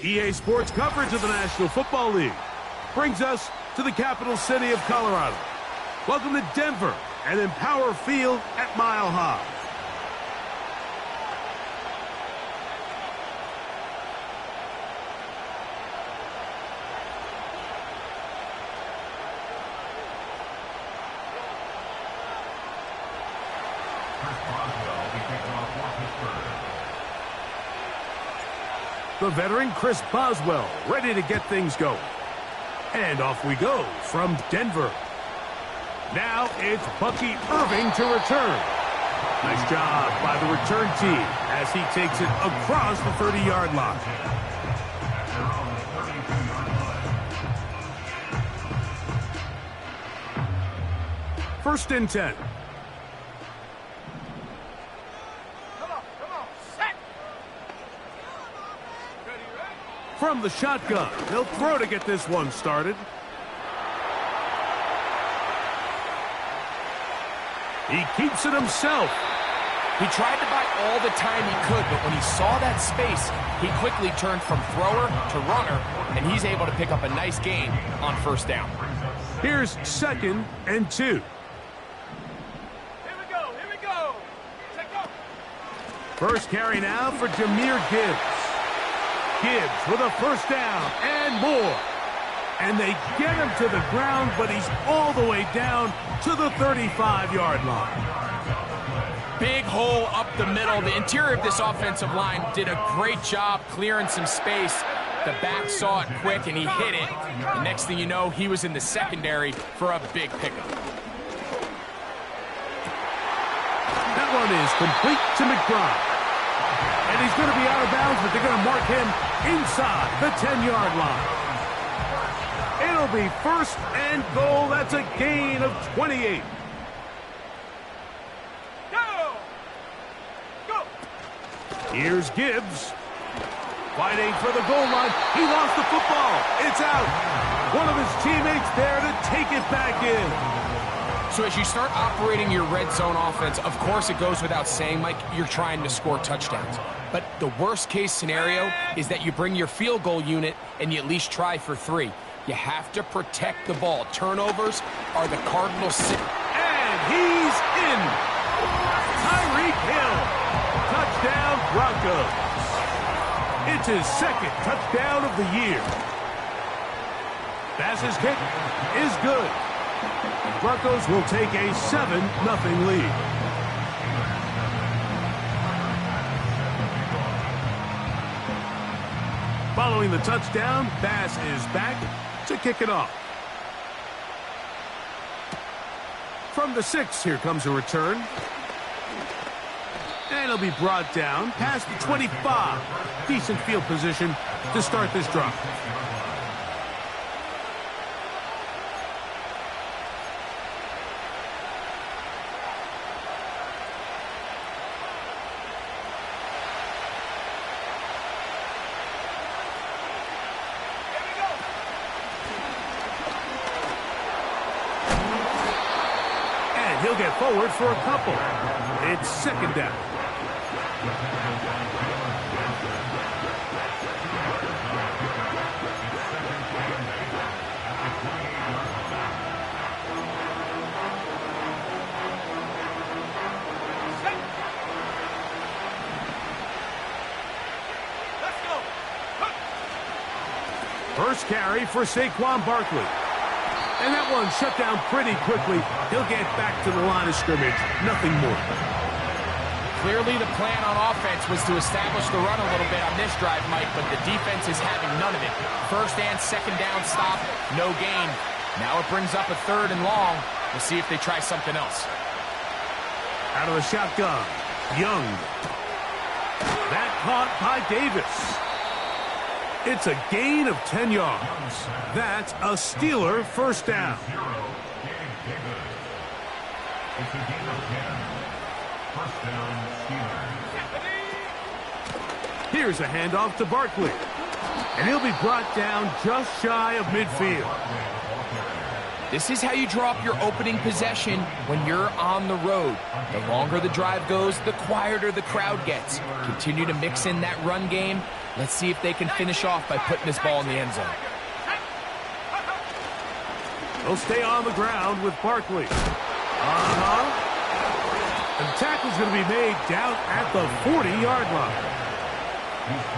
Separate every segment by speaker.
Speaker 1: EA Sports coverage of the National Football League brings us to the capital city of Colorado. Welcome to Denver and Empower Field at Mile High. The veteran Chris Boswell ready to get things going. And off we go from Denver. Now it's Bucky Irving to return. Nice job by the return team as he takes it across the 30-yard line. First and 10. From the shotgun, he'll throw to get this one started. He keeps it himself.
Speaker 2: He tried to buy all the time he could, but when he saw that space, he quickly turned from thrower to runner, and he's able to pick up a nice gain on first down.
Speaker 1: Here's 2nd and 2.
Speaker 3: Here we go. Take off.
Speaker 1: First carry now for Jahmyr Gibbs. Gibbs with a first down and more. And they get him to the ground, but he's all the way down to the 35-yard line.
Speaker 2: Big hole up the middle. The interior of this offensive line did a great job clearing some space. The back saw it quick, and he hit it. The next thing you know, he was in the secondary for a big pickup.
Speaker 1: That one is complete to McBride. And he's going to be out of bounds, but they're going to mark him inside the 10-yard line. It'll be 1st and goal. That's a gain of 28.
Speaker 3: Go!
Speaker 1: Here's Gibbs. Fighting for the goal line. He lost the football. It's out. One of his teammates there to take it back in.
Speaker 2: So as you start operating your red zone offense, of course it goes without saying, Mike, you're trying to score touchdowns. But the worst case scenario is that you bring your field goal unit and you at least try for 3. You have to protect the ball. Turnovers are the Cardinals' sin.
Speaker 1: And he's in. Tyreek Hill. Touchdown Broncos. It's his 2nd touchdown of the year. Bass's kick is good. Broncos will take a 7-0 lead. Following the touchdown, Bass is back to kick it off. From the 6, here comes a return. And it'll be brought down past the 25. Decent field position to start this drive. He'll get forward for a couple. It's 2nd down.
Speaker 3: Let's go.
Speaker 1: First carry for Saquon Barkley. And that one shut down pretty quickly. He'll get back to the line of scrimmage. Nothing more.
Speaker 2: Clearly the plan on offense was to establish the run a little bit on this drive, Mike, but the defense is having none of it. 1st and 2nd down stop, no gain. Now it brings up a 3rd and long. We'll see if they try something else.
Speaker 1: Out of the shotgun, Young. That caught by Davis. It's a gain of 10 yards. That's a Steeler first down.
Speaker 4: It's a gain of 10. First down, Steelers.
Speaker 1: Here's a handoff to Barkley. And he'll be brought down just shy of midfield.
Speaker 2: This is how you draw up your opening possession when you're on the road. The longer the drive goes, the quieter the crowd gets. Continue to mix in that run game. Let's see if they can finish off by putting this ball in the end zone.
Speaker 1: They'll stay on the ground with Barkley. And the tackle's going to be made down at the 40-yard line.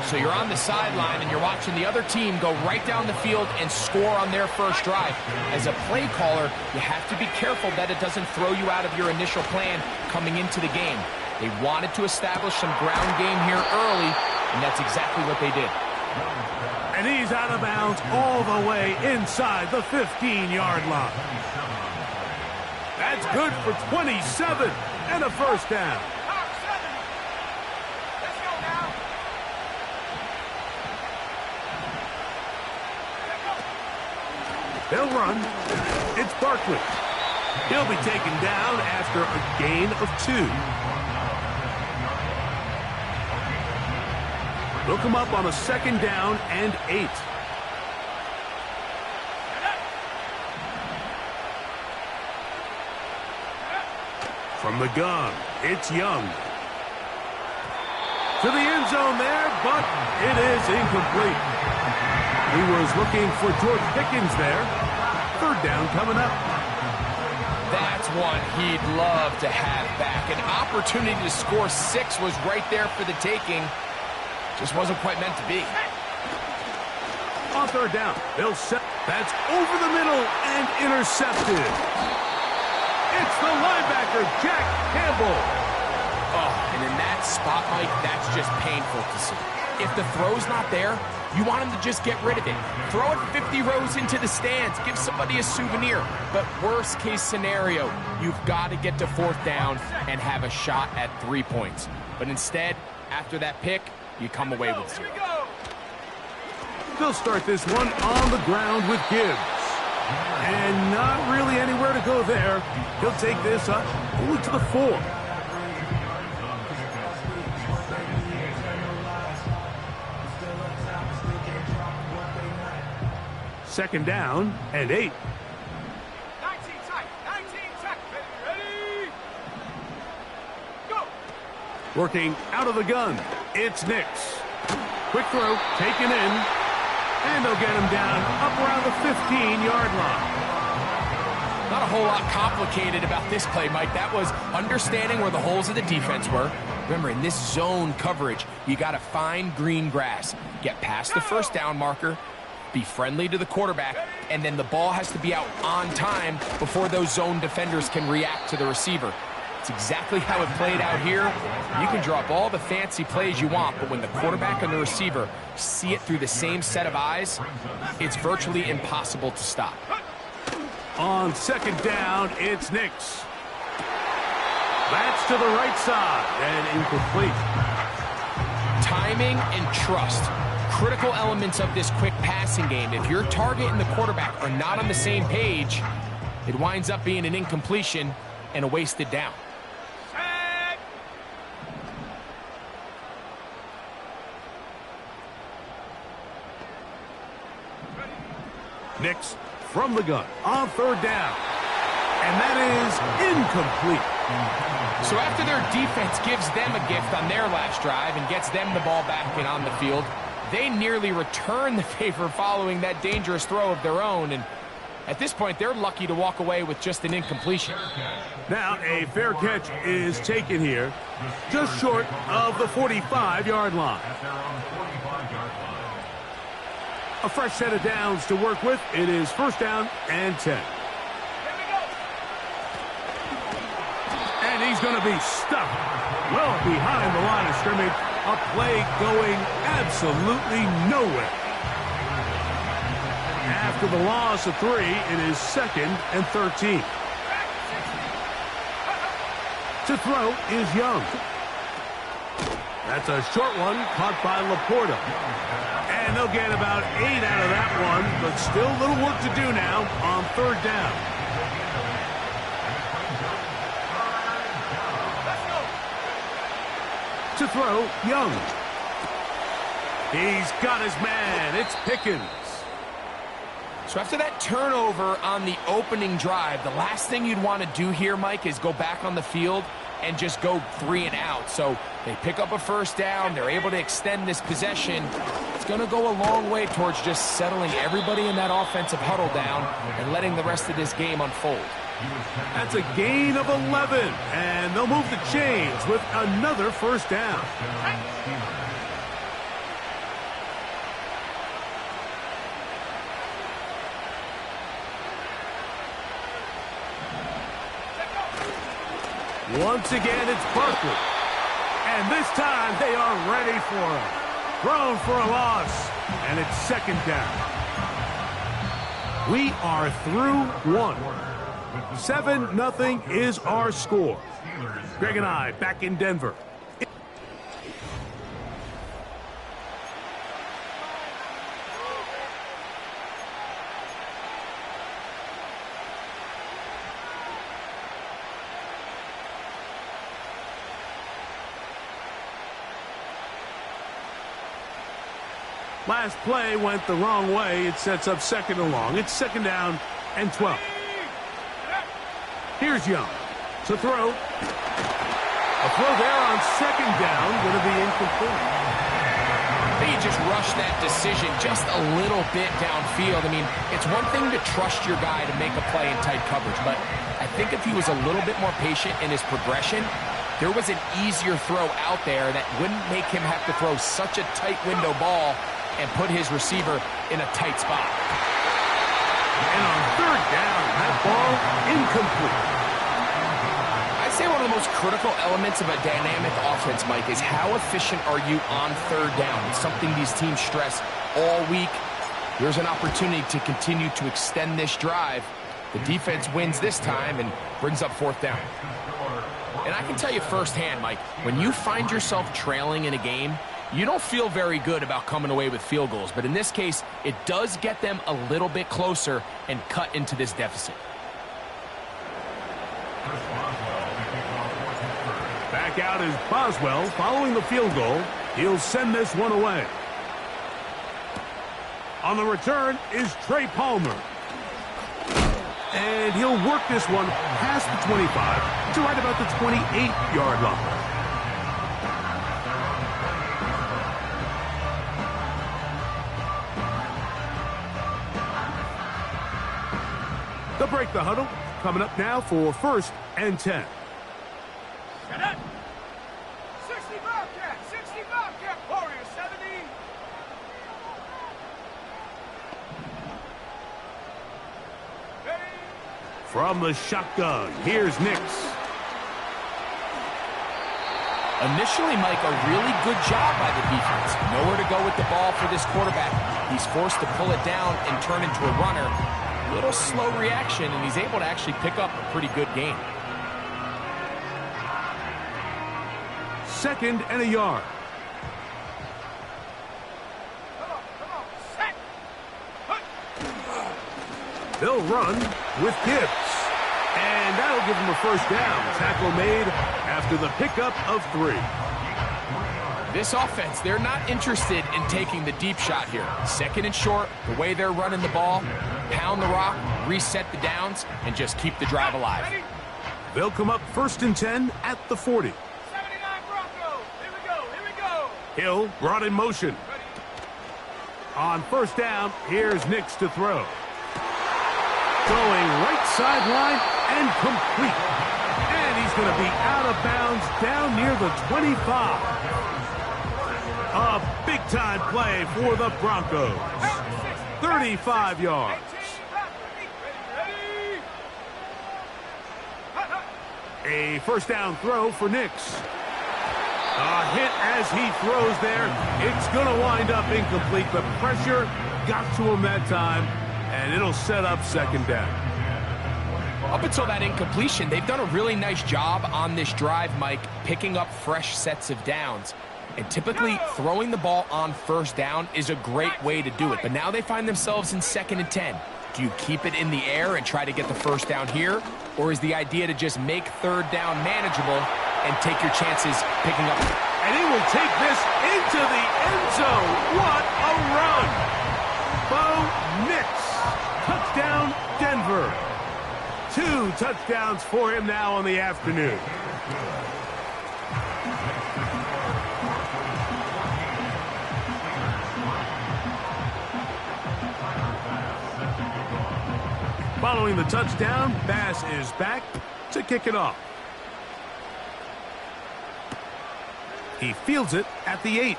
Speaker 2: So you're on the sideline and you're watching the other team go right down the field and score on their first drive. As a play caller, you have to be careful that it doesn't throw you out of your initial plan coming into the game. They wanted to establish some ground game here early, and that's exactly what they did.
Speaker 1: And he's out of bounds all the way inside the 15-yard line. That's good for 27 and a first down.
Speaker 3: Let's go now.
Speaker 1: They'll run. It's Barkley. He'll be taken down after a gain of 2. They'll come up on a 2nd down and 8. From the gun, it's Young. To the end zone there, but it is incomplete. He was looking for George Pickens there. 3rd down coming up.
Speaker 2: That's one he'd love to have back. An opportunity to score 6 was right there for the taking. Just wasn't quite meant to be.
Speaker 1: On 3rd down, they'll set. That's over the middle and intercepted. It's the linebacker, Jack Campbell.
Speaker 2: Oh, and in that spot, Mike, that's just painful to see. If the throw's not there, you want him to just get rid of it. Throw it 50 rows into the stands. Give somebody a souvenir. But worst case scenario, you've got to get to 4th down and have a shot at 3 points. But instead, after that pick, you come away with 0.
Speaker 1: They'll start this one on the ground with Gibbs. And not really anywhere to go there. He'll take this up only to the 4. Second down and 8.
Speaker 3: 19 tight. 19 tight. Ready? Go.
Speaker 1: Working out of the gun, it's Nix. Quick throw, taken in. And they'll get him down up around the 15-yard line.
Speaker 2: Not a whole lot complicated about this play, Mike. That was understanding where the holes of the defense were. Remember, in this zone coverage, you got to find green grass. Get past the 1st down marker, be friendly to the quarterback, and then the ball has to be out on time before those zone defenders can react to the receiver. It's exactly how it played out here. You can draw up all the fancy plays you want, but when the quarterback and the receiver see it through the same set of eyes, it's virtually impossible to stop.
Speaker 1: On 2nd down, it's Nix. That's to the right side and incomplete.
Speaker 2: Timing and trust, critical elements of this quick passing game. If your target and the quarterback are not on the same page, it winds up being an incompletion and a wasted down.
Speaker 1: Nix from the gun on 3rd down. And that is incomplete.
Speaker 2: So after their defense gives them a gift on their last drive and gets them the ball back and on the field, they nearly return the favor following that dangerous throw of their own. And at this point, they're lucky to walk away with just an incompletion.
Speaker 1: Now a fair catch is taken here, just short of the 45-yard line. A fresh set of downs to work with. It is 1st down and 10. And he's going to be stuck well behind the line of scrimmage. A play going absolutely nowhere. After the loss of 3, it is 2nd and 13. To throw is Young. That's a short one caught by Laporta. And they'll get about 8 out of that one, but still a little work to do now on 3rd down. To throw, Young. He's got his man. It's Pickens.
Speaker 2: So after that turnover on the opening drive, the last thing you'd want to do here, Mike, is go back on the field and just go 3 and out. So they pick up a first down. They're able to extend this possession. It's going to go a long way towards just settling everybody in that offensive huddle down and letting the rest of this game unfold.
Speaker 1: That's a gain of 11, and they'll move the chains with another first down. Once again, it's Barkley. And this time, they are ready for him. Thrown for a loss, and it's second down. We are through one. 7-0 is our score. Greg and I back in Denver. Last play went the wrong way. It sets up second and long. It's second down and 12. Here's Young to throw. A throw there on second down, going to be incomplete.
Speaker 2: They just rushed that decision just a little bit downfield. I mean, it's one thing to trust your guy to make a play in tight coverage, but I think if he was a little bit more patient in his progression, there was an easier throw out there that wouldn't make him have to throw such a tight window ball and put his receiver in a tight spot.
Speaker 1: And on third down, that ball incomplete.
Speaker 2: I'd say one of the most critical elements of a dynamic offense, Mike, is how efficient are you on third down? It's something these teams stress all week. There's an opportunity to continue to extend this drive. The defense wins this time and brings up fourth down. And I can tell you firsthand, Mike, when you find yourself trailing in a game, you don't feel very good about coming away with field goals. But in this case, it does get them a little bit closer and cut into this deficit.
Speaker 1: Back out is Boswell following the field goal. He'll send this one away. On the return is Trey Palmer. And he'll work this one past the 25 to right about the 28-yard line. They'll break the huddle. Coming up now for first and 10.
Speaker 3: Get it! 60 Bobcat! 60 Bobcat! Warriors 70! Ready?
Speaker 1: From the shotgun, here's Nix.
Speaker 2: Initially, Mike, a really good job by the defense. Nowhere to go with the ball for this quarterback. He's forced to pull it down and turn into a runner. Little slow reaction, and he's able to actually pick up a pretty good gain.
Speaker 1: Second and a yard.
Speaker 3: Come on, set!
Speaker 1: They'll run with Gibbs. And that'll give them a first down. Tackle made after the pickup of 3.
Speaker 2: This offense, they're not interested in taking the deep shot here. Second and short, the way they're running the ball, pound the rock, reset the downs, and just keep the drive alive.
Speaker 3: Ready?
Speaker 1: They'll come up first and 10 at the 40.
Speaker 3: 79 Broncos! Here we go, here we go!
Speaker 1: Hill brought in motion.
Speaker 3: Ready?
Speaker 1: On first down, here's Nix to throw. Going right sideline and complete. And he's going to be out of bounds down near the 25. A big-time play for the Broncos. 35 yards.
Speaker 3: 18 ready!
Speaker 1: A first down throw for Nix. A hit as he throws there. It's going to wind up incomplete. The pressure got to him that time, and it'll set up second down.
Speaker 2: Up until that incompletion, they've done a really nice job on this drive, Mike, picking up fresh sets of downs. And typically, throwing the ball on first down is a great way to do it. But now they find themselves in second and 10. Do you keep it in the air and try to get the first down here? Or is the idea to just make third down manageable and take your chances picking up?
Speaker 1: And he will take this into the end zone. What a run! Bo Nix, touchdowns for him now on the afternoon. Following the touchdown, Bass is back to kick it off. He fields it at the 8.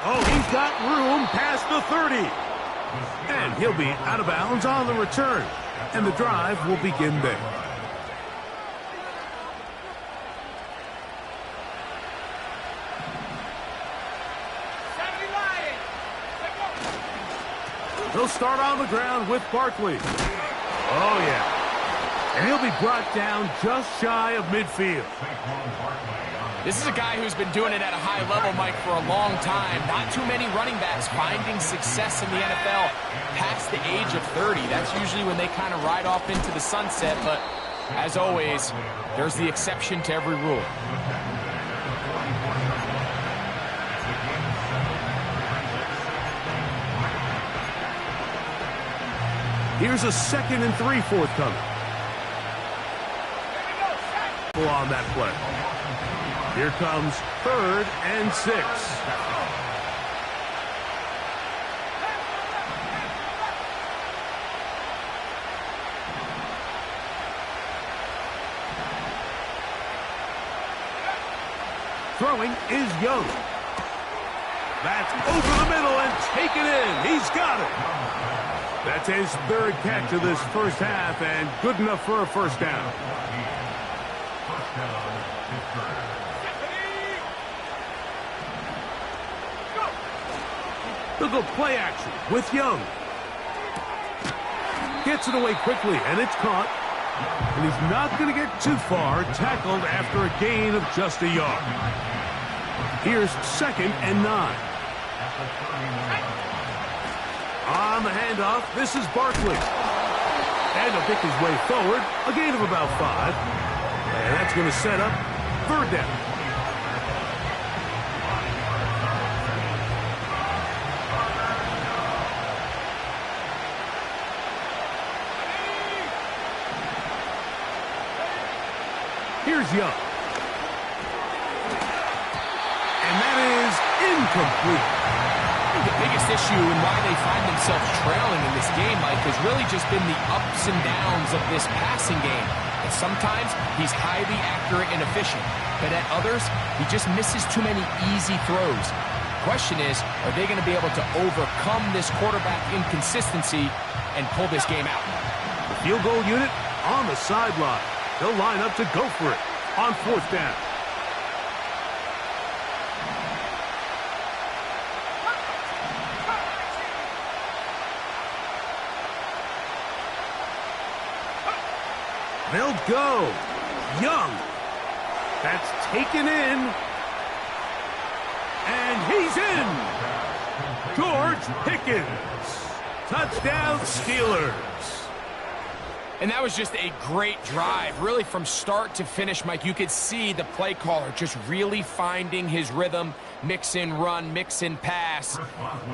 Speaker 1: Oh, he's got room past the 30. And he'll be out of bounds on the return. And the drive will begin there. They'll start on the ground with Barkley. Oh, yeah. And he'll be brought down just shy of midfield.
Speaker 2: This is a guy who's been doing it at a high level, Mike, for a long time. Not too many running backs finding success in the NFL past the age of 30. That's usually when they kind of ride off into the sunset. But as always, there's the exception to every rule.
Speaker 1: Here's a 2nd and 3 forthcoming. On that play. Here comes 3rd and 6. Throwing is Young. That's over the middle and taken in. He's got it. That's his 3rd catch of this first half and good enough for a first down. They'll go play action with Young. Gets it away quickly, and it's caught. And he's not going to get too far, tackled after a gain of just a yard. Here's 2nd and 9. On the handoff, this is Barkley. And he'll pick his way forward, a gain of about 5. And that's going to set up 3rd down. Here's Young. And that is incomplete.
Speaker 2: The biggest issue and why they find themselves trailing in this game, Mike, has really just been the ups and downs of this passing game. And sometimes he's highly accurate and efficient, but at others, he just misses too many easy throws. The question is, are they going to be able to overcome this quarterback inconsistency and pull this game out?
Speaker 1: The field goal unit on the sideline. They'll line up to go for it on 4th down. They'll go. Young. That's taken in. And he's in. George Pickens. Touchdown, Steelers.
Speaker 2: And that was just a great drive. Really, from start to finish, Mike, you could see the play caller just really finding his rhythm. Mix in run, mix in pass.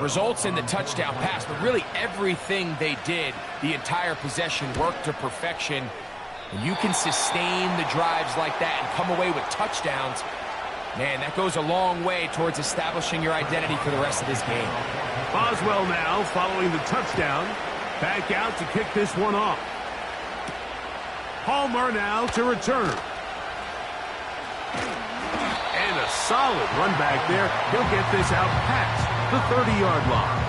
Speaker 2: Results in the touchdown pass. But really, everything they did, the entire possession, worked to perfection. And you can sustain the drives like that and come away with touchdowns. Man, that goes a long way towards establishing your identity for the rest of this game.
Speaker 1: Boswell now following the touchdown. Back out to kick this one off. Palmer now to return. And a solid run back there. He'll get this out past the 30-yard line.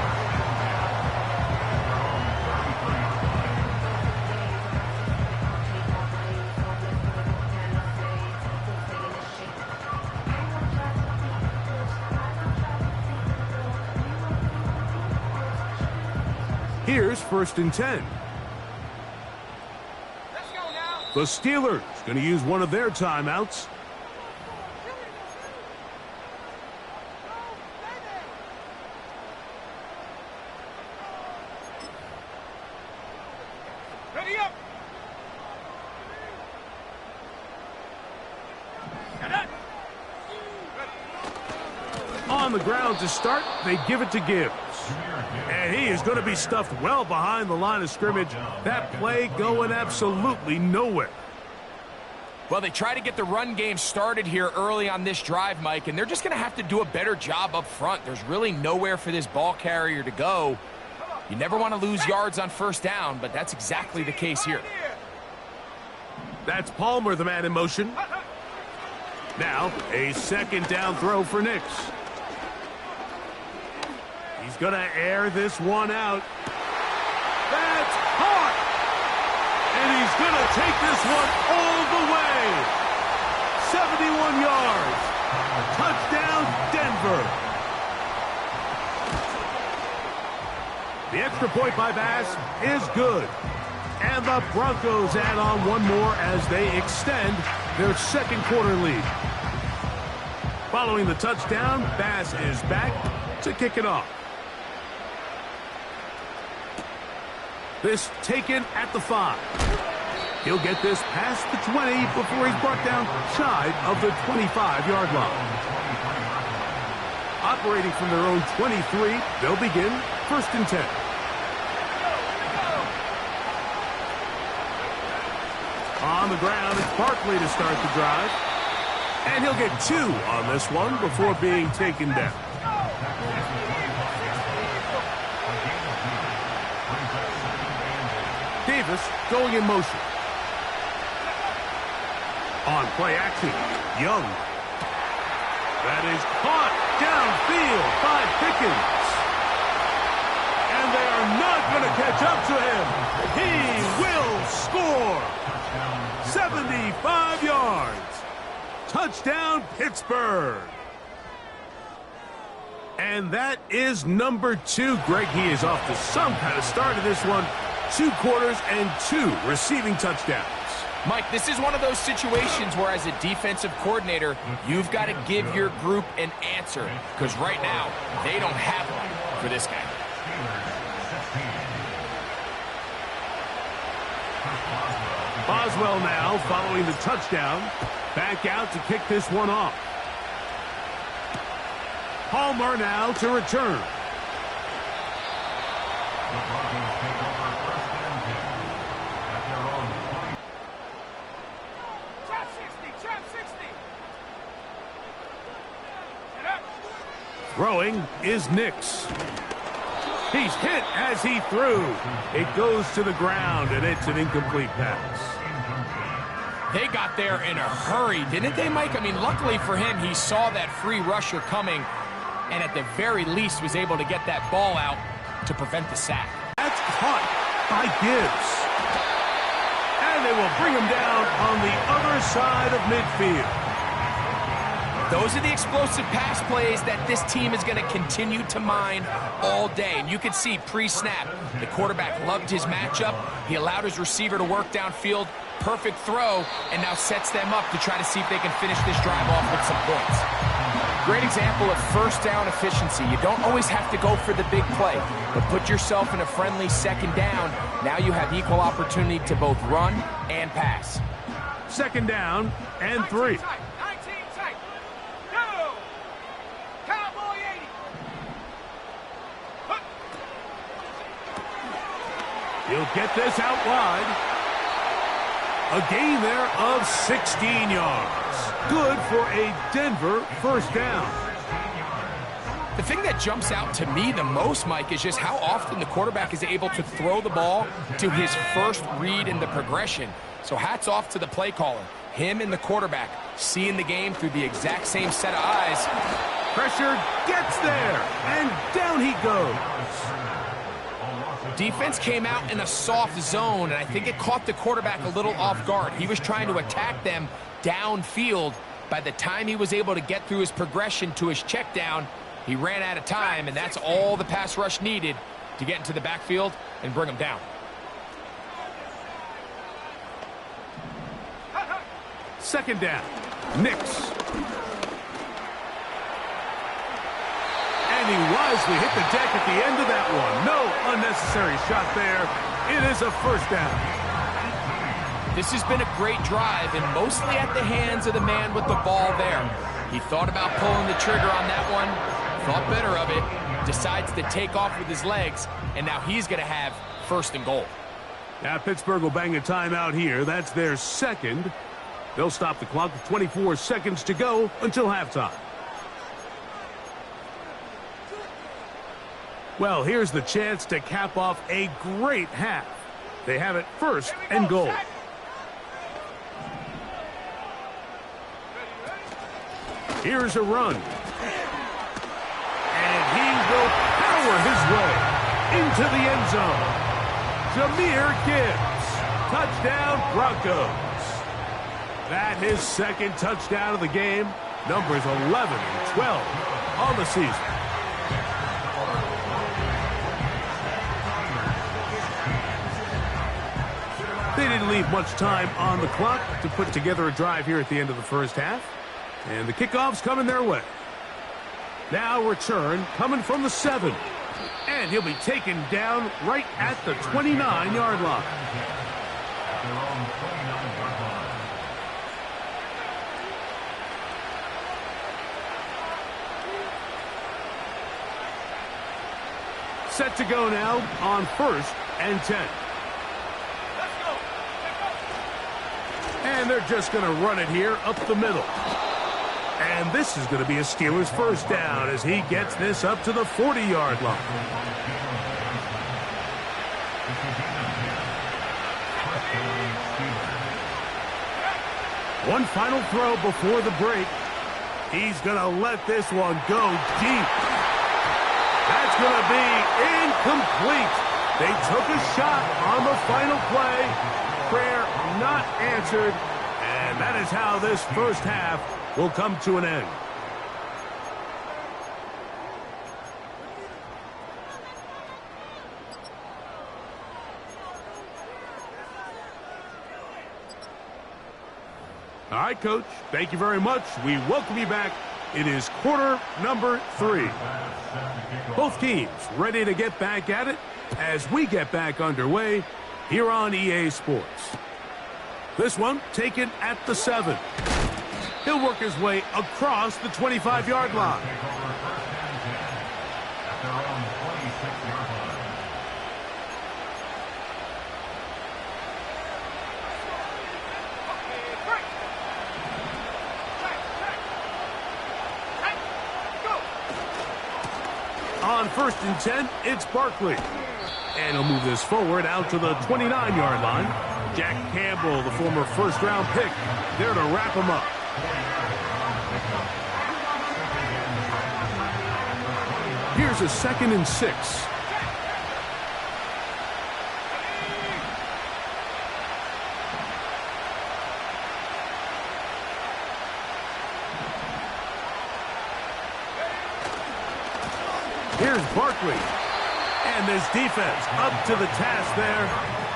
Speaker 1: Here's 1st and 10.
Speaker 3: Let's go now.
Speaker 1: The Steelers going to use one of their timeouts.
Speaker 3: Ready up.
Speaker 1: On the ground to start, they give it to Gibbs. And he is going to be stuffed well behind the line of scrimmage. That play going absolutely nowhere.
Speaker 2: Well, they try to get the run game started here early on this drive, Mike, and they're just going to have to do a better job up front. There's really nowhere for this ball carrier to go. You never want to lose yards on first down, but that's exactly the case here.
Speaker 1: That's Palmer, the man in motion. Now, a second down throw for Nix. He's going to air this one out. That's caught! And he's going to take this one all the way. 71 yards. Touchdown, Denver. The extra point by Bass is good. And the Broncos add on one more as they extend their second quarter lead. Following the touchdown, Bass is back to kick it off. This taken at the 5. He'll get this past the 20 before he's brought down shy of the 25-yard line. Operating from their own 23, they'll begin 1st and 10. On the ground, it's Barkley to start the drive. And he'll get 2 on this one before being taken down. Davis going in motion. On play action, Young. That is caught downfield by Pickens. And they are not going to catch up to him. He will score. 75 yards. Touchdown, Pittsburgh. And that is number 2. Greg, he is off to some kind of start of this one. 2 quarters and 2 receiving touchdowns.
Speaker 2: Mike, this is one of those situations where as a defensive coordinator, you've got to give your group an answer. Because right now, they don't have one for this guy.
Speaker 1: Boswell now following the touchdown. Back out to kick this one off. Palmer now to return. Throwing is Nix. He's hit as he threw. It goes to the ground, and it's an incomplete pass.
Speaker 2: They got there in a hurry, didn't they, Mike? I mean, luckily for him, he saw that free rusher coming, and at the very least was able to get that ball out to prevent the sack.
Speaker 1: That's caught by Gibbs. And they will bring him down on the other side of midfield.
Speaker 2: Those are the explosive pass plays that this team is going to continue to mine all day. And you can see pre-snap, the quarterback loved his matchup. He allowed his receiver to work downfield. Perfect throw, and now sets them up to try to see if they can finish this drive off with some points. Great example of first down efficiency. You don't always have to go for the big play, but put yourself in a friendly second down. Now you have equal opportunity to both run and pass.
Speaker 1: Second down and 3. He'll get this out wide. A gain there of 16 yards. Good for a Denver first down.
Speaker 2: The thing that jumps out to me the most, Mike, is just how often the quarterback is able to throw the ball to his first read in the progression. So hats off to the play caller. Him and the quarterback seeing the game through the exact same set of eyes.
Speaker 1: Pressure gets there, and down he goes.
Speaker 2: Defense came out in a soft zone, and I think it caught the quarterback a little off guard. He was trying to attack them downfield. By the time he was able to get through his progression to his check down, he ran out of time, and that's all the pass rush needed to get into the backfield and bring him down.
Speaker 1: Second down, Nix. And he wisely hit the deck at the end of that one. No unnecessary shot there. It is a first down.
Speaker 2: This has been a great drive, and mostly at the hands of the man with the ball there. He thought about pulling the trigger on that one, thought better of it, decides to take off with his legs, and now he's going to have first and goal.
Speaker 1: Now Pittsburgh will bang a timeout here. That's their second. They'll stop the clock with 24 seconds to go until halftime. Well, here's the chance to cap off a great half. They have it first and goal. Here's a run. And he will power his way into the end zone. Jahmyr Gibbs. Touchdown, Broncos. That his second touchdown of the game. Numbers 11 and 12 on the season. They didn't leave much time on the clock to put together a drive here at the end of the first half. And the kickoff's coming their way. Now return coming from the 7. And he'll be taken down right at the 29-yard line. Set to go now on 1st and 10. And they're just going to run it here up the middle. And this is going to be a Steelers first down as he gets this up to the 40-yard line. One final throw before the break. He's going to let this one go deep. That's going to be incomplete. They took a shot on the final play. Prayer not answered. And that is how this first half will come to an end. All right, Coach, thank you very much. We welcome you back. It is quarter number 3. Both teams ready to get back at it as we get back underway here on EA Sports. This one taken at the 7. He'll work his way across the 25-yard line. On 1st and 10, it's Barkley. And he'll move this forward out to the 29-yard line. Jack Campbell, the former first-round pick, there to wrap him up. Here's a 2nd and 6. Here's Barkley. And this defense up to the task there.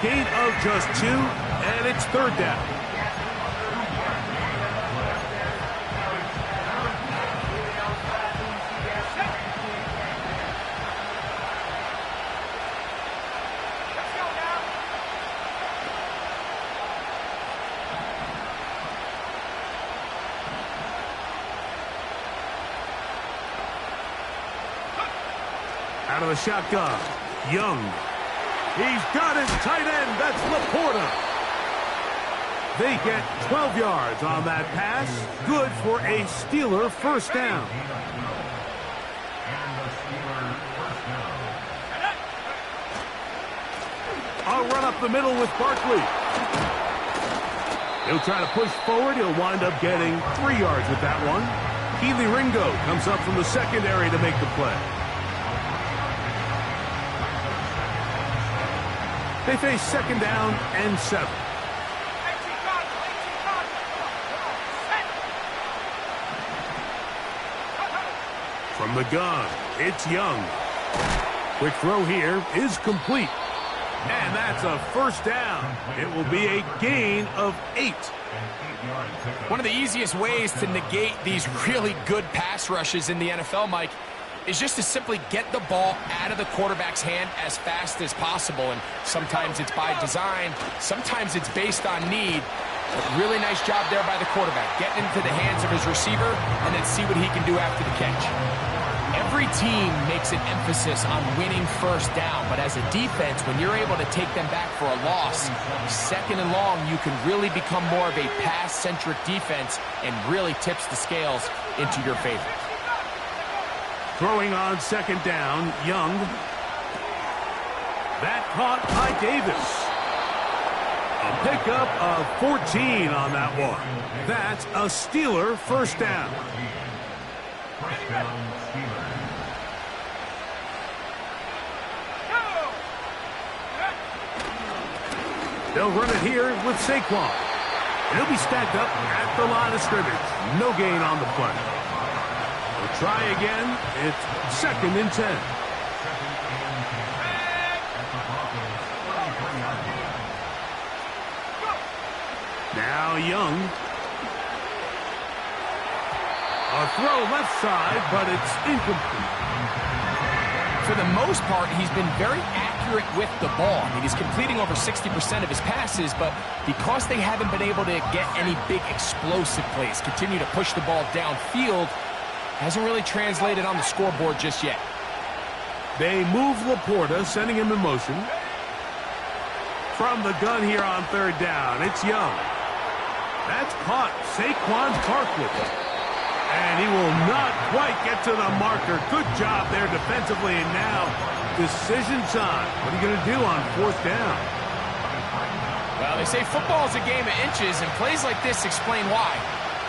Speaker 1: Gain of just 2, and it's 3rd down. Out of the shotgun, Young. He's got his tight end. That's Laporta. They get 12 yards on that pass. Good for a Steeler first down. I'll run up the middle with Barkley. He'll try to push forward. He'll wind up getting 3 yards with that one. Keely Ringo comes up from the secondary to make the play. They face 2nd down and 7. From the gun, it's Young. Quick throw here is complete. And that's a first down. It will be a gain of 8.
Speaker 2: One of the easiest ways to negate these really good pass rushes in the NFL, Mike, is just to simply get the ball out of the quarterback's hand as fast as possible. And sometimes it's by design, sometimes it's based on need. But really nice job there by the quarterback, getting into the hands of his receiver and then see what he can do after the catch. Every team makes an emphasis on winning first down, but as a defense, when you're able to take them back for a loss, second and long, you can really become more of a pass-centric defense and really tips the scales into your favor.
Speaker 1: Throwing on second down, Young. That caught by Davis. A pickup of 14 on that one. That's a Steeler first down.
Speaker 4: First down, Steelers.
Speaker 1: They'll run it here with Saquon. And he'll be stacked up at the line of scrimmage. No gain on the play. They'll try again. It's second and 10. Now Young. A throw left side, but it's incomplete.
Speaker 2: For the most part, he's been very accurate with the ball. I mean, he's completing over 60% of his passes, but because they haven't been able to get any big explosive plays, continue to push the ball downfield, hasn't really translated on the scoreboard just yet.
Speaker 1: They move Laporta, sending him in motion. From the gun here on third down, it's Young. That's caught. Saquon Barkley. And he will not quite get to the marker. Good job there defensively. And now, decision time. What are you going to do on fourth down?
Speaker 2: Well, they say football is a game of inches, and plays like this explain why.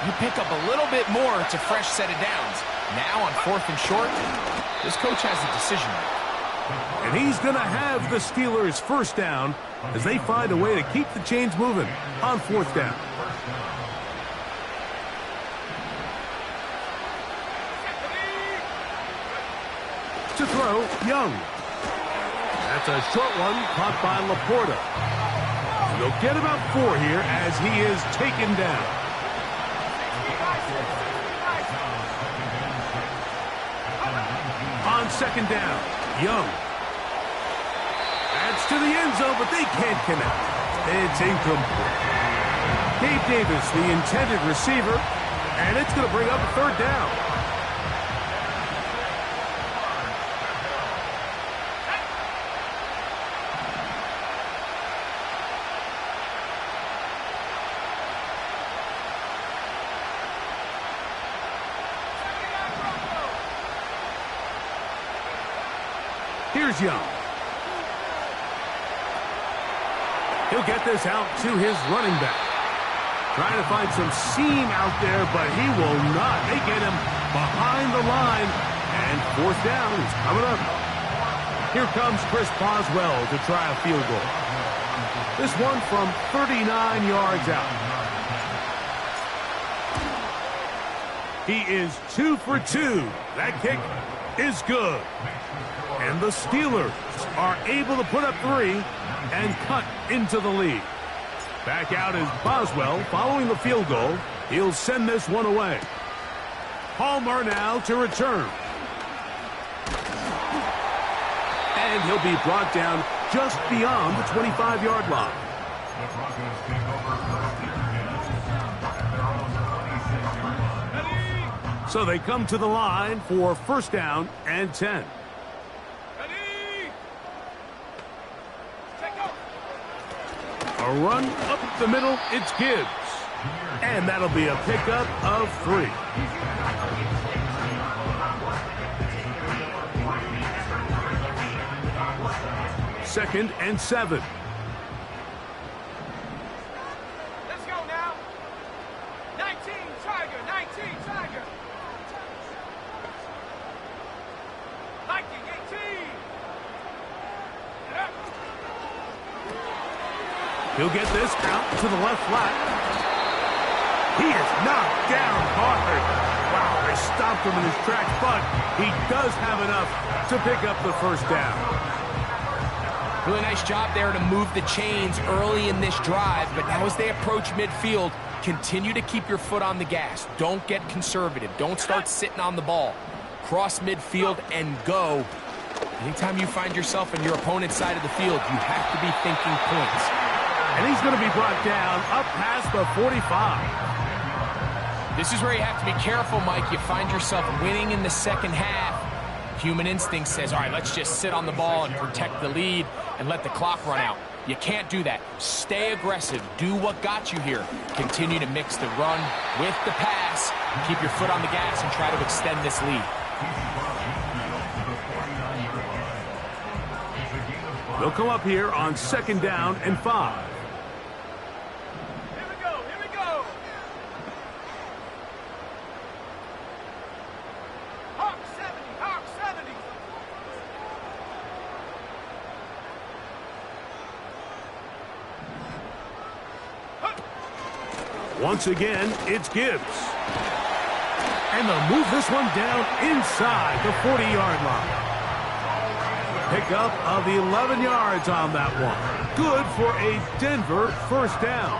Speaker 2: You pick up a little bit more, it's a fresh set of downs. Now on fourth and short, this coach has a decision.
Speaker 1: And he's going to have the Steelers first down as they find a way to keep the chains moving on fourth down. To throw, Young. That's a short one caught by Laporta. They'll get about 4 here as he is taken down. On second down, Young. That's to the end zone, but they can't connect. It's incomplete. Gabe Davis, the intended receiver, and it's going to bring up a third down. Here's Young. He'll get this out to his running back. Trying to find some seam out there, but he will not. They get him behind the line, and fourth down is coming up. Here comes Chris Boswell to try a field goal. This one from 39 yards out. He is 2 for 2. That kick is good. And the Steelers are able to put up 3 and cut into the lead. Back out is Boswell following the field goal. He'll send this one away. Palmer now to return. And he'll be brought down just beyond the 25-yard line.
Speaker 4: The Broncos take over first and 10. They're almost 26 yards line.
Speaker 1: So they come to the line for first down and 10. A run up the middle, it's Gibbs. And that'll be a pickup of 3. Second and 7.
Speaker 3: Let's go now. 19, Tiger, 19, Tiger. Viking, 18. Get up.
Speaker 1: He'll get this out to the left flat. He is knocked down hard. Wow, they stopped him in his tracks, but he does have enough to pick up the first down.
Speaker 2: Really nice job there to move the chains early in this drive, but now as they approach midfield, continue to keep your foot on the gas. Don't get conservative. Don't start sitting on the ball. Cross midfield and go. Anytime you find yourself on your opponent's side of the field, you have to be thinking points.
Speaker 1: And he's going to be brought down up past the 45.
Speaker 2: This is where you have to be careful, Mike. You find yourself winning in the second half, Human instinct says, all right, let's just sit on the ball and protect the lead and let the clock run out. You can't do that. Stay aggressive. Do what got you here. Continue to mix the run with the pass. Keep your foot on the gas and try to extend this lead.
Speaker 1: They'll come up here on 2nd down and 5.
Speaker 3: Here we go, here we go. Hawk 70, Hawk 70.
Speaker 1: Once again, it's Gibbs. And they'll move this one down inside the 40-yard line. Pickup of 11 yards on that one. Good for a Denver first down.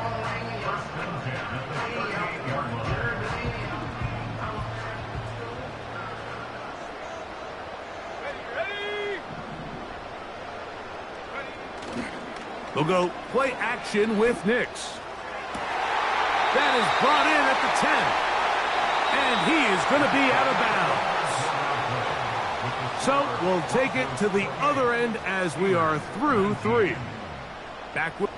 Speaker 1: They'll go play action with Nix. That is brought in at the 10. And he is going to be out of bounds. So we'll take it to the other end as we are through 3. Back with...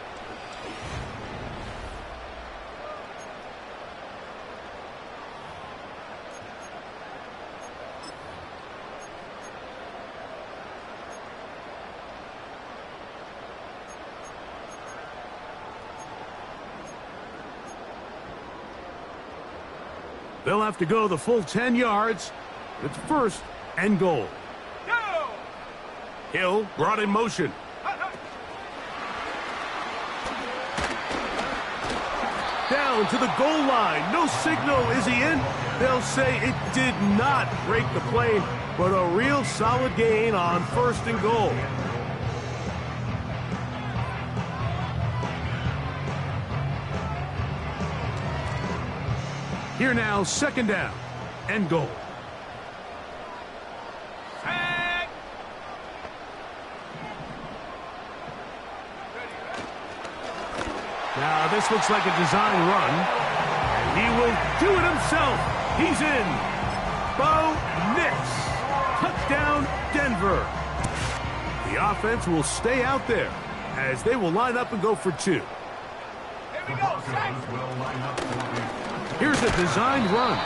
Speaker 1: They'll have to go the full 10 yards. It's 1st and goal.
Speaker 3: Go!
Speaker 1: Hill brought in motion. Down to the goal line. No signal. Is he in? They'll say it did not break the plane, but a real solid gain on 1st and goal. Here now, 2nd down and goal.
Speaker 3: Tag!
Speaker 1: Now, this looks like a design run. And he will do it himself. He's in. Bo Nix. Touchdown, Denver. The offense will stay out there as they will line up and go for 2.
Speaker 3: Here we go, Saints!
Speaker 1: Here's a designed run.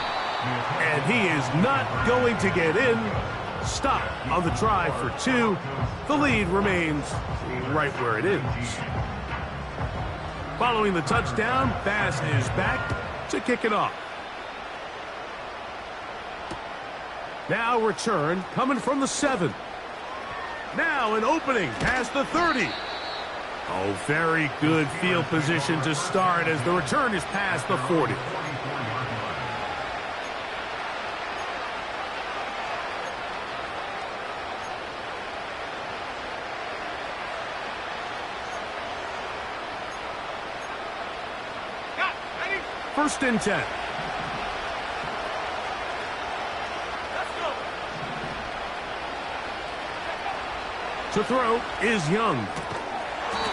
Speaker 1: And he is not going to get in. Stop on the try for 2. The lead remains right where it is. Following the touchdown, Bass is back to kick it off. Now return coming from the 7. Now an opening past the 30. Oh, very good field position to start as the return is past the 40.
Speaker 3: Got, ready?
Speaker 1: 1st and 10.
Speaker 3: Let's go!
Speaker 1: To throw is Young.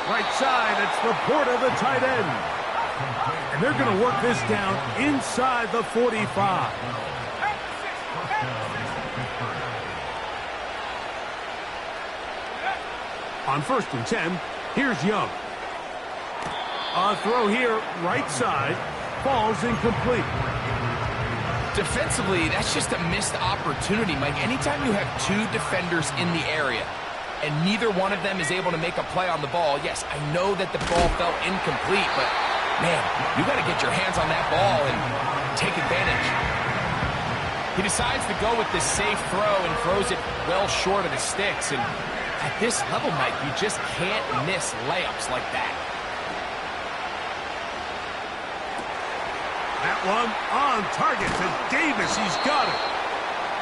Speaker 1: Right side, it's Laporta, the tight end. And they're going to work this down inside the 45. On 1st and 10, here's Young. A throw here, right side, falls incomplete.
Speaker 2: Defensively, that's just a missed opportunity, Mike. Anytime you have 2 defenders in the area and neither one of them is able to make a play on the ball, yes, I know that the ball felt incomplete, but, man, you got to get your hands on that ball and take advantage. He decides to go with this safe throw and throws it well short of the sticks. And at this level, Mike, you just can't miss layups like that.
Speaker 1: That one on target to Davis. He's got it.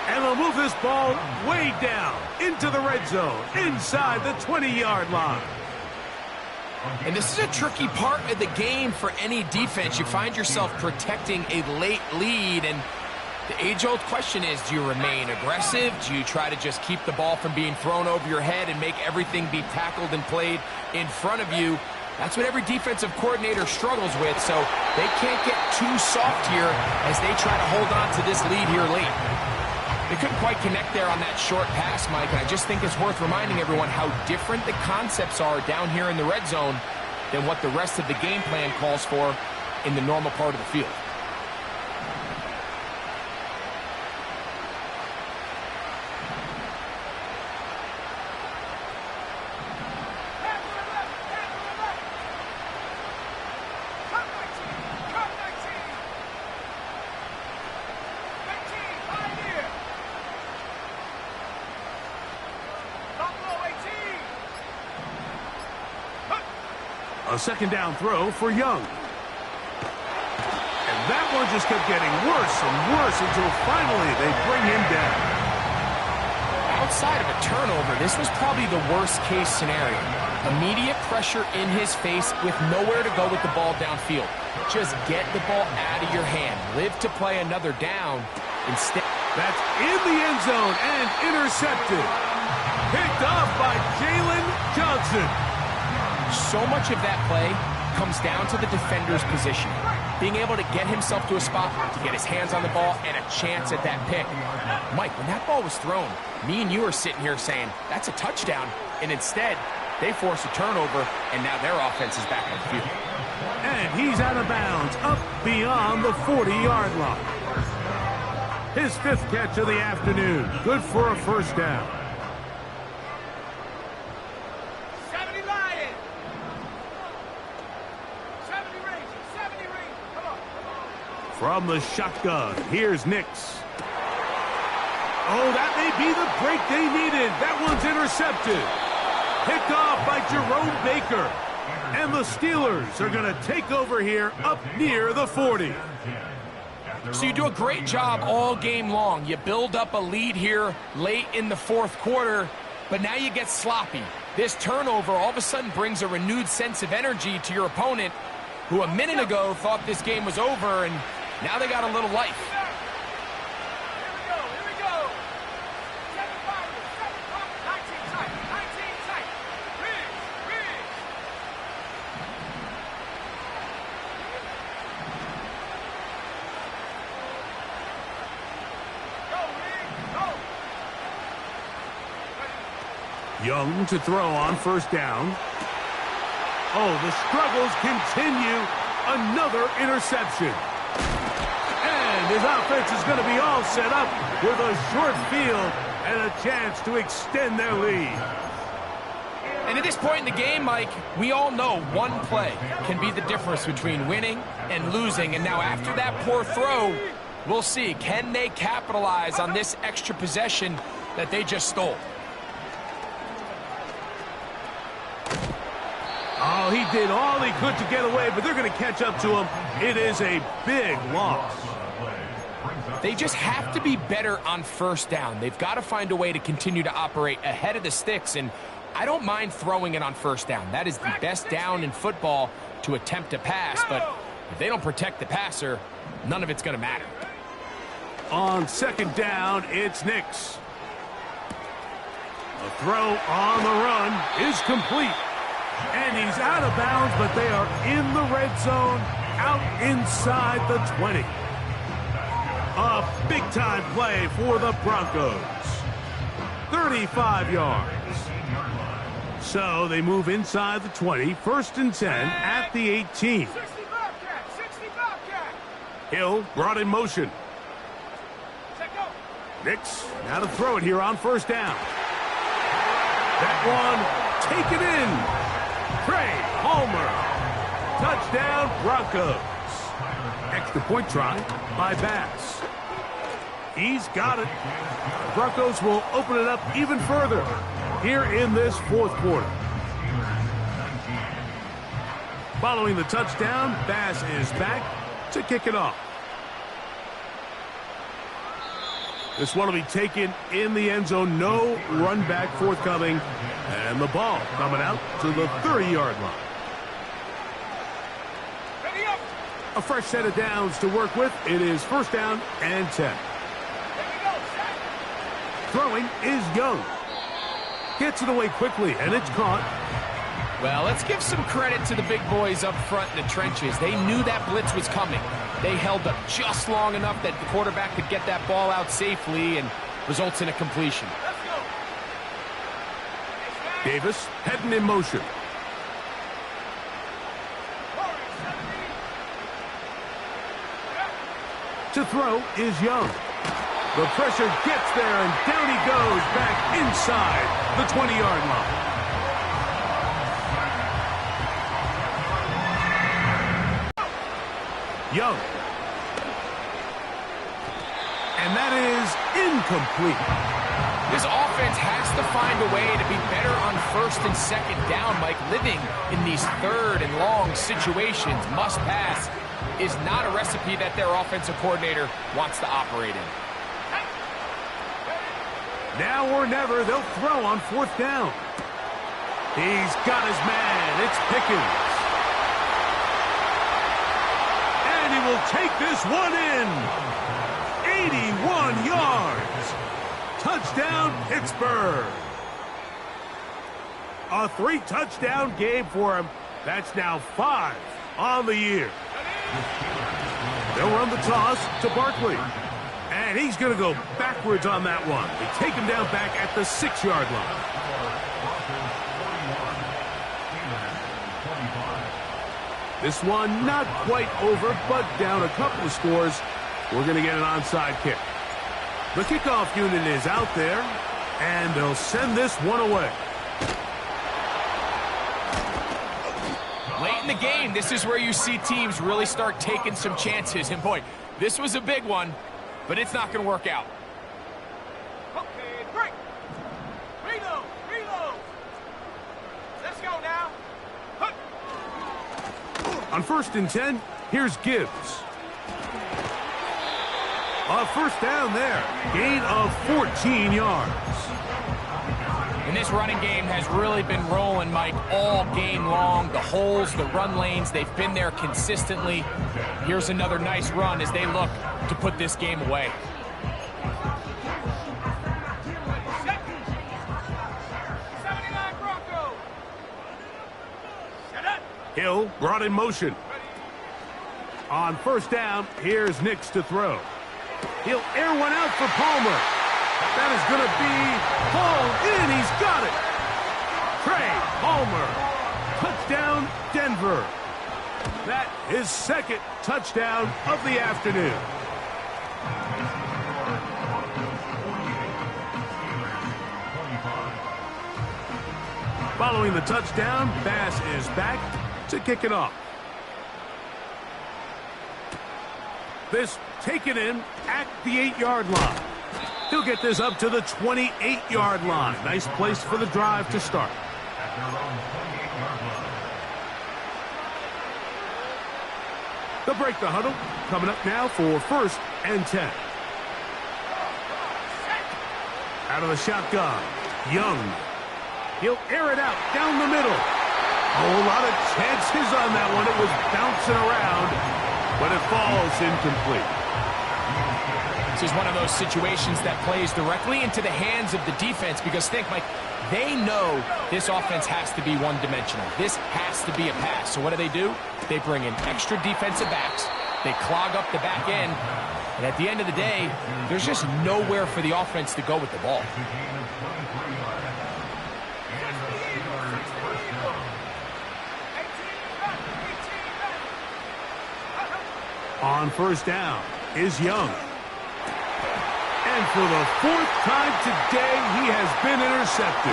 Speaker 1: And they'll move this ball way down into the red zone, inside the 20-yard line.
Speaker 2: And this is a tricky part of the game for any defense. You find yourself protecting a late lead, and the age-old question is, do you remain aggressive? Do you try to just keep the ball from being thrown over your head and make everything be tackled and played in front of you? That's what every defensive coordinator struggles with, so they can't get too soft here as they try to hold on to this lead here late. They couldn't quite connect there on that short pass, Mike, and I just think it's worth reminding everyone how different the concepts are down here in the red zone than what the rest of the game plan calls for in the normal part of the field.
Speaker 1: A second down throw for Young. And that one just kept getting worse and worse until finally they bring him down.
Speaker 2: Outside of a turnover, this was probably the worst-case scenario. Immediate pressure in his face with nowhere to go with the ball downfield. Just get the ball out of your hand. Live to play another down. Instead,
Speaker 1: that's in the end zone and intercepted. Picked off by Jalen Johnson.
Speaker 2: So much of that play comes down to the defender's position. Being able to get himself to a spot, to get his hands on the ball, and a chance at that pick. Mike, when that ball was thrown, me and you are sitting here saying, that's a touchdown. And instead, they force a turnover, and now their offense is back on the field.
Speaker 1: And he's out of bounds, up beyond the 40-yard line. His fifth catch of the afternoon. Good for a first down. From the shotgun, here's Nix. Oh, that may be the break they needed. That one's intercepted. Picked off by Jerome Baker. And the Steelers are going to take over here up near the 40.
Speaker 2: So you do a great job all game long. You build up a lead here late in the fourth quarter, but now you get sloppy. This turnover all of a sudden brings a renewed sense of energy to your opponent, who a minute ago thought this game was over, and now they got a little life.
Speaker 3: Here we go. 7-5, 19 tight, 19 tight. Riggs. Go, Riggs, go.
Speaker 1: Young to throw on first down. Oh, the struggles continue. Another interception. And his offense is going to be all set up with a short field and a chance to extend their lead.
Speaker 2: And at this point in the game, Mike, we all know one play can be the difference between winning and losing. And now after that poor throw, we'll see, can they capitalize on this extra possession that they just stole?
Speaker 1: Oh, he did all he could to get away, but they're going to catch up to him. It is a big loss.
Speaker 2: They just have to be better on first down. They've got to find a way to continue to operate ahead of the sticks, and I don't mind throwing it on first down. That is the best down in football to attempt a pass, but if they don't protect the passer, none of it's going to matter.
Speaker 1: On second down, it's Nix. A throw on the run is complete. And he's out of bounds, but they are in the red zone, out inside the 20. A big-time play for the Broncos. 35 yards. So they move inside the 20, first and 10 at the 18.
Speaker 3: 60 Bobcat.
Speaker 1: Hill brought in motion.
Speaker 3: Check go.
Speaker 1: Nix now to throw it here on first down. That one taken in. Trey Palmer. Touchdown, Broncos. Extra point try by Bass. He's got it. The Broncos will open it up even further here in this fourth quarter. Following the touchdown, Bass is back to kick it off. This one will be taken in the end zone. No run back forthcoming. And the ball coming out to the 30-yard line.
Speaker 3: Ready up.
Speaker 1: A fresh set of downs to work with. It is first down and 10.
Speaker 3: Here we go. Set.
Speaker 1: Throwing is Young. Gets it away quickly, and it's caught.
Speaker 2: Well, let's give some credit to the big boys up front in the trenches. They knew that blitz was coming. They held up just long enough that the quarterback could get that ball out safely, and results in a completion.
Speaker 3: Let's go.
Speaker 1: Davis heading in motion. To throw is Young. The pressure gets there, and down he goes back inside the 20-yard line. Young. And that is incomplete.
Speaker 2: This offense has to find a way to be better on first and second down, Mike. Living in these third and long situations, must pass, is not a recipe that their offensive coordinator wants to operate in.
Speaker 1: Now or never, they'll throw on fourth down. He's got his man. It's Pickens. And he will take this one in. 81 yards. Touchdown, Pittsburgh. A 3-touchdown game for him. That's now 5 on the year. They'll run the toss to Barkley. And he's going to go backwards on that one. They take him down back at the 6-yard line. This one not quite over, but down a couple of scores. We're going to get an onside kick. The kickoff unit is out there, and they'll send this one away.
Speaker 2: Late in the game, this is where you see teams really start taking some chances. And boy, this was a big one, but it's not going to work out.
Speaker 3: Okay, break. Reload. Let's go now. Huck.
Speaker 1: On 1st and 10, here's Gibbs. A first down there. Gain of 14 yards.
Speaker 2: And this running game has really been rolling, Mike, all game long. The holes, the run lanes, they've been there consistently. Here's another nice run as they look to put this game away.
Speaker 1: Hill brought in motion. On first down, here's Nix to throw. He'll air one out for Palmer. That is going to be hauled in. He's got it. Trey Palmer. Touchdown, Denver. That is second touchdown of the afternoon. Following the touchdown, Bass is back to kick it off. This taken in at the 8-yard line. He'll get this up to the 28-yard line. Nice place for the drive to start. They'll break the huddle. Coming up now for 1st and 10. Out of the shotgun, Young. He'll air it out down the middle. A whole lot of chances on that one. It was bouncing around, but it falls incomplete.
Speaker 2: This is one of those situations that plays directly into the hands of the defense because think, Mike, they know this offense has to be one-dimensional. This has to be a pass. So what do? They bring in extra defensive backs. They clog up the back end. And at the end of the day, there's just nowhere for the offense to go with the ball.
Speaker 1: On first down is Young. And for the 4th time today, he has been intercepted.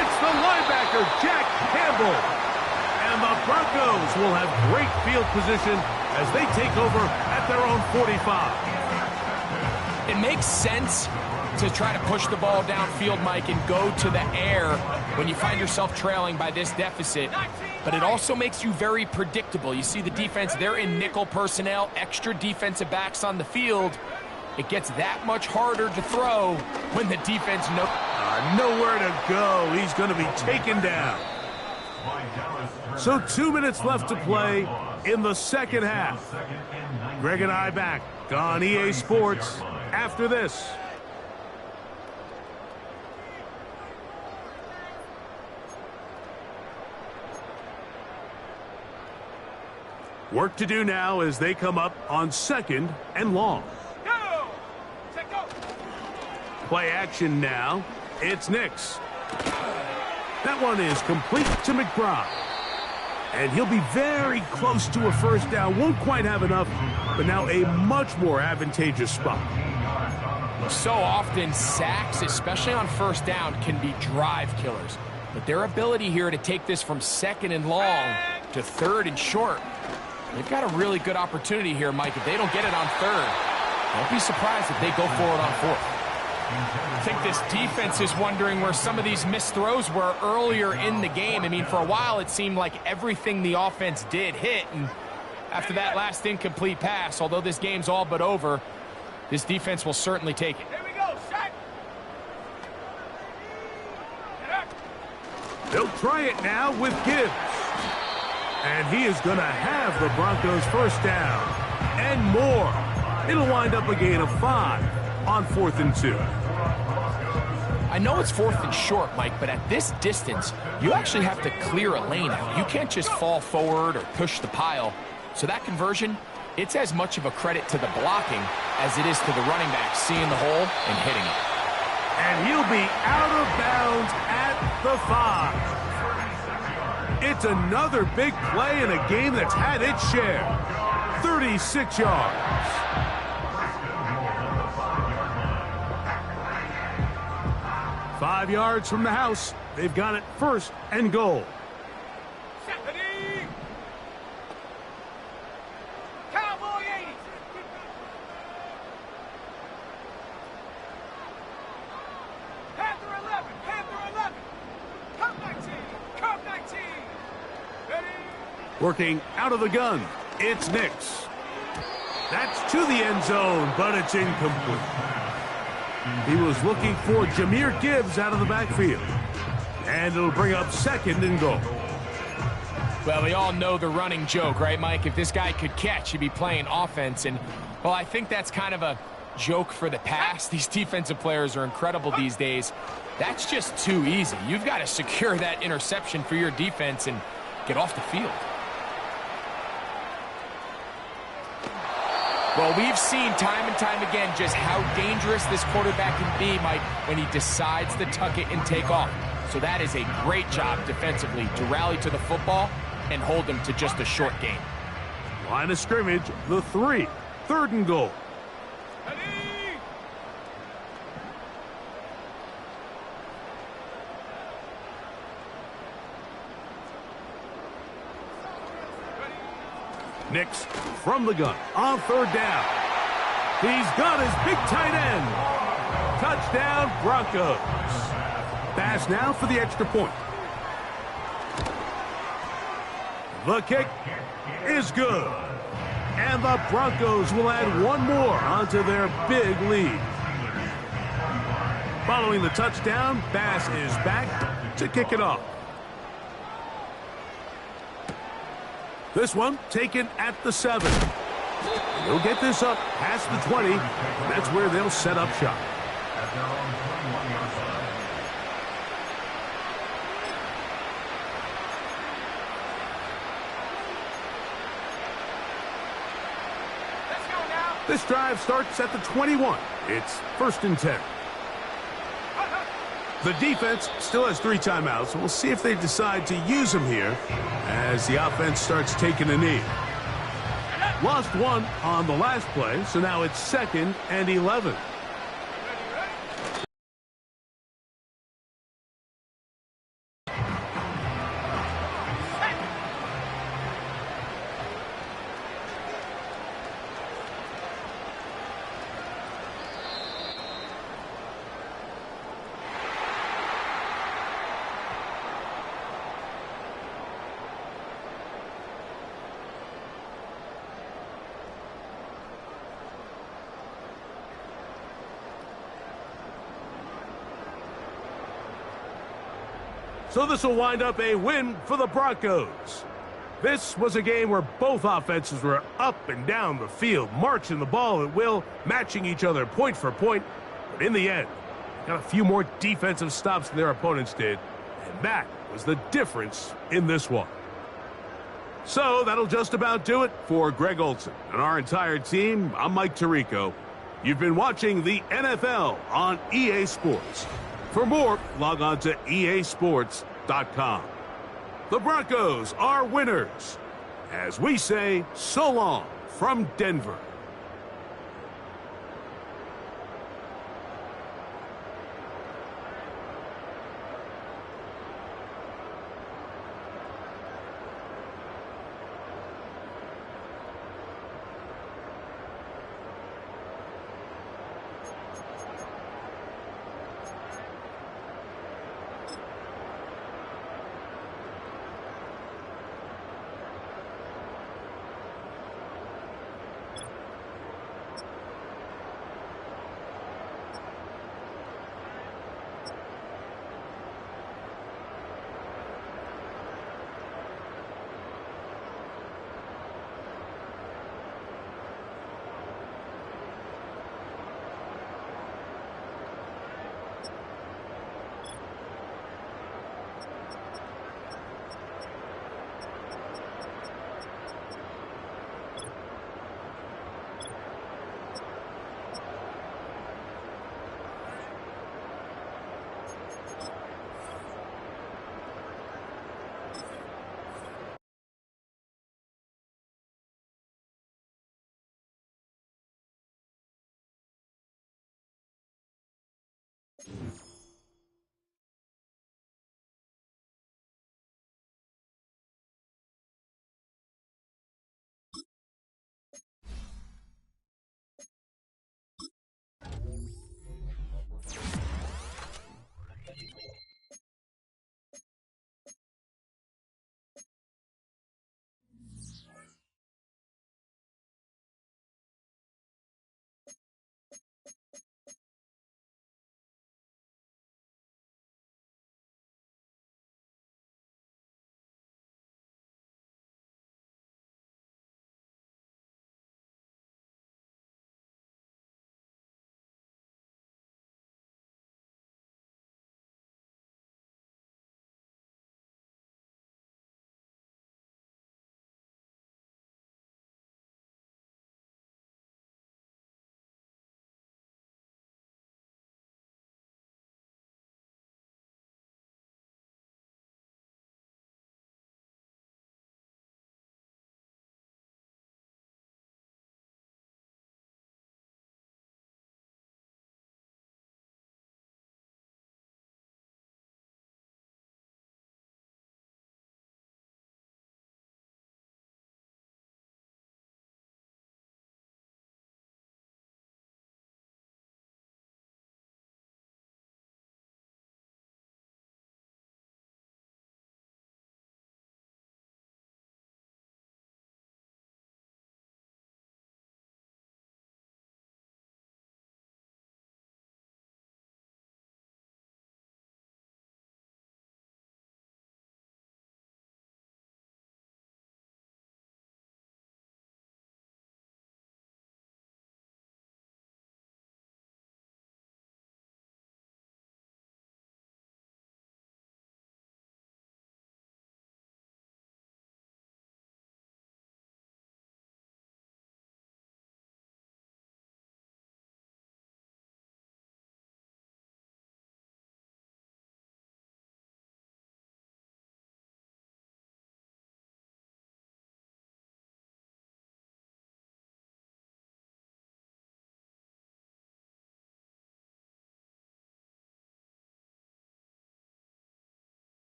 Speaker 1: It's the linebacker, Jack Campbell. And the Broncos will have great field position as they take over at their own 45.
Speaker 2: It makes sense to try to push the ball downfield, Mike, and go to the air when you find yourself trailing by this deficit. But it also makes you very predictable. You see the defense, they're in nickel personnel, extra defensive backs on the field. It gets that much harder to throw when the defense knows.
Speaker 1: Nowhere to go. He's going to be taken down. So 2 minutes left to play in the second half. Greg and I back on EA Sports after this. Work to do now as they come up on 2nd and long.
Speaker 3: Go! Check go!
Speaker 1: Play action now. It's Nix. That one is complete to McBride. And he'll be very close to a first down. Won't quite have enough, but now a much more advantageous spot.
Speaker 2: So often, sacks, especially on first down, can be drive killers. But their ability here to take this from second and long to third and short, they've got a really good opportunity here, Mike. If they don't get it on third, don't be surprised if they go for it on fourth. I think this defense is wondering where some of these missed throws were earlier in the game. I mean, for a while, it seemed like everything the offense did hit. And after that last incomplete pass, although this game's all but over, this defense will certainly take it.
Speaker 3: Here we go, set.
Speaker 1: They'll try it now with Gibbs. And he is going to have the Broncos first down and more. It'll wind up a gain of 5 on 4th and 2.
Speaker 2: I know it's 4th and short, Mike, but at this distance, you actually have to clear a lane out. You can't just fall forward or push the pile. So that conversion, it's as much of a credit to the blocking as it is to the running back seeing the hole and hitting it.
Speaker 1: And he'll be out of bounds at the 5. It's another big play in a game that's had its share. 36 yards. 5 yards from the house. They've got it 1st and goal.
Speaker 3: Ready. Cowboy 80. Panther 11. Panther 11. Cup 19. Cup 19. Ready.
Speaker 1: Working out of the gun. It's Nix. That's to the end zone, but it's incomplete. He was looking for Jahmyr Gibbs out of the backfield. And it'll bring up 2nd and goal.
Speaker 2: Well, we all know the running joke, right, Mike? If this guy could catch, he'd be playing offense. And, well, I think that's kind of a joke for the past. These defensive players are incredible these days. That's just too easy. You've got to secure that interception for your defense and get off the field. Well, we've seen time and time again just how dangerous this quarterback can be, Mike, when he decides to tuck it and take off. So that is a great job defensively to rally to the football and hold him to just a short game.
Speaker 1: Line of scrimmage, the 3. 3rd and goal.
Speaker 3: Ready.
Speaker 1: Nix from the gun on 3rd down. He's got his big tight end. Touchdown, Broncos. Pass now for the extra point. The kick is good. And the Broncos will add one more onto their big lead. Following the touchdown, Bass is back to kick it off. This one taken at the 7. They'll get this up past the 20. That's where they'll set up shop.
Speaker 4: At their own 21-yard line.
Speaker 3: Let's go now.
Speaker 1: This drive starts at the 21. It's 1st and 10. The defense still has 3 timeouts. We'll see if they decide to use them here as the offense starts taking a knee. Lost 1 on the last play, so now it's 2nd and 11. So this will wind up a win for the Broncos. This was a game where both offenses were up and down the field, marching the ball at will, matching each other point for point. But in the end, got a few more defensive stops than their opponents did. And that was the difference in this one. So that'll just about do it for Greg Olsen and our entire team. I'm Mike Tirico. You've been watching the NFL on EA Sports. For more, log on to easports.com. The Broncos are winners. As we say, so long from Denver.